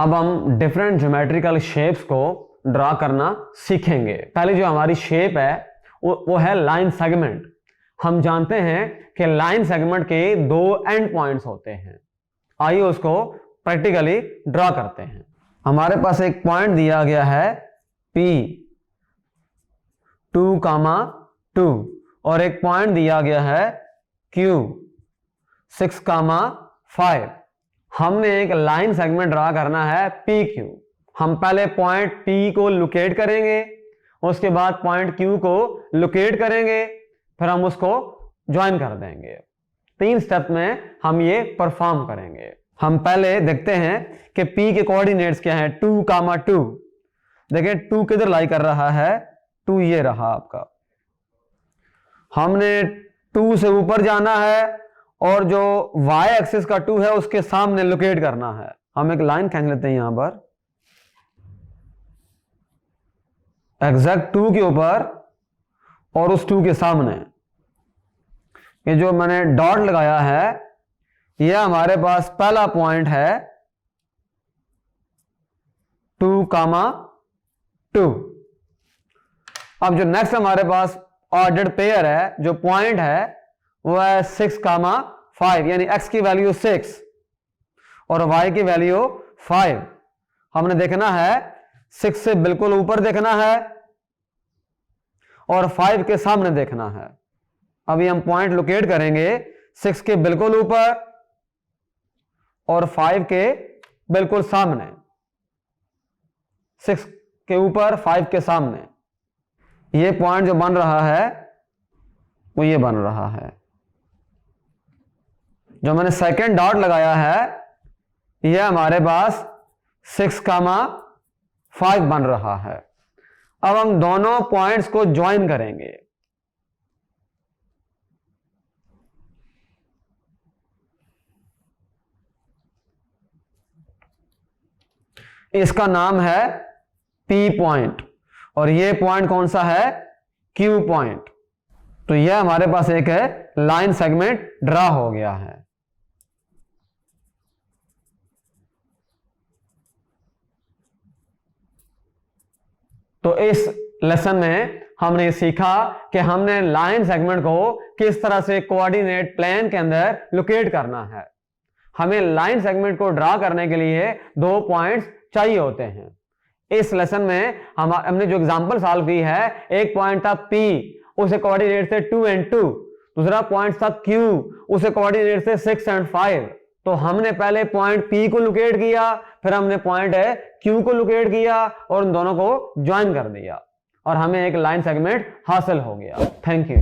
अब हम different geometrical shapes को ड्रा करना सीखेंगे। पहले जो हमारी शेप है वो है लाइन सेगमेंट। हम जानते हैं कि लाइन सेगमेंट के दो एंड पॉइंट्स होते हैं। आइए उसको प्रैक्टिकली ड्रा करते हैं। हमारे पास एक पॉइंट दिया गया है P 2, और एक पॉइंट दिया गया है Q 6, 5। हमने एक लाइन सेगमेंट ड्रा करना है PQ। हम पहले पॉइंट P को लोकेट करेंगे, उसके बाद पॉइंट Q को लोकेट करेंगे, फिर हम उसको ज्वाइन कर देंगे। 3 स्टेप में हम ये परफॉर्म करेंगे। हम पहले देखते हैं कि P के कोऑर्डिनेट्स क्या हैं। 2, 2। देखें 2 किधर लाई कर रहा है, 2 ये रहा आपका। हमने 2 से ऊपर जाना है और जो y एक्सिस का 2 है उसके सामने लोकेट करना है। हम एक लाइन खींच लेते हैं यहां पर, एग्जैक्ट 2 के ऊपर और उस 2 के सामने। ये जो मैंने डॉट लगाया है यह हमारे पास पहला पॉइंट है 2, 2। अब जो नेक्स्ट हमारे पास ऑर्डर्ड पेयर है, जो पॉइंट है वो है 6, 5, यानी x की वैल्यू 6 और y की वैल्यू 5। हमने देखना है 6 से बिल्कुल ऊपर देखना है और 5 के सामने देखना है। अभी हम पॉइंट लोकेट करेंगे 6 के बिल्कुल ऊपर और 5 के बिल्कुल सामने। 6 के ऊपर 5 के सामने। ये पॉइंट जो बन रहा है वो ये बन रहा है। जो मैंने सेकंड डॉट लगाया है यह हमारे पास 6, 5 बन रहा है। अब हम दोनों पॉइंट्स को ज्वाइन करेंगे। इसका नाम है P पॉइंट और ये पॉइंट कौन सा है, Q पॉइंट। तो यह हमारे पास एक है लाइन सेगमेंट ड्रा हो गया है। तो इस लेसन में हमने सीखा कि हमने लाइन सेगमेंट को किस तरह से कोऑर्डिनेट प्लेन के अंदर लोकेट करना है। हमें लाइन सेगमेंट को ड्रा करने के लिए 2 पॉइंट्स चाहिए होते हैं। इस लेसन में हमने जो एग्जांपल सॉल्व की है, एक पॉइंट था P, उसे कोऑर्डिनेट थे 2 और 2। दूसरा पॉइंट था Q, उसे कोऑर्डिनेट थे 6 और 5। तो हमने पहले पॉइंट P को लोकेट किया, फिर हमने पॉइंट Q को लोकेट किया और उन दोनों को ज्वाइन कर दिया और हमें एक लाइन सेगमेंट हासिल हो गया। Thank you.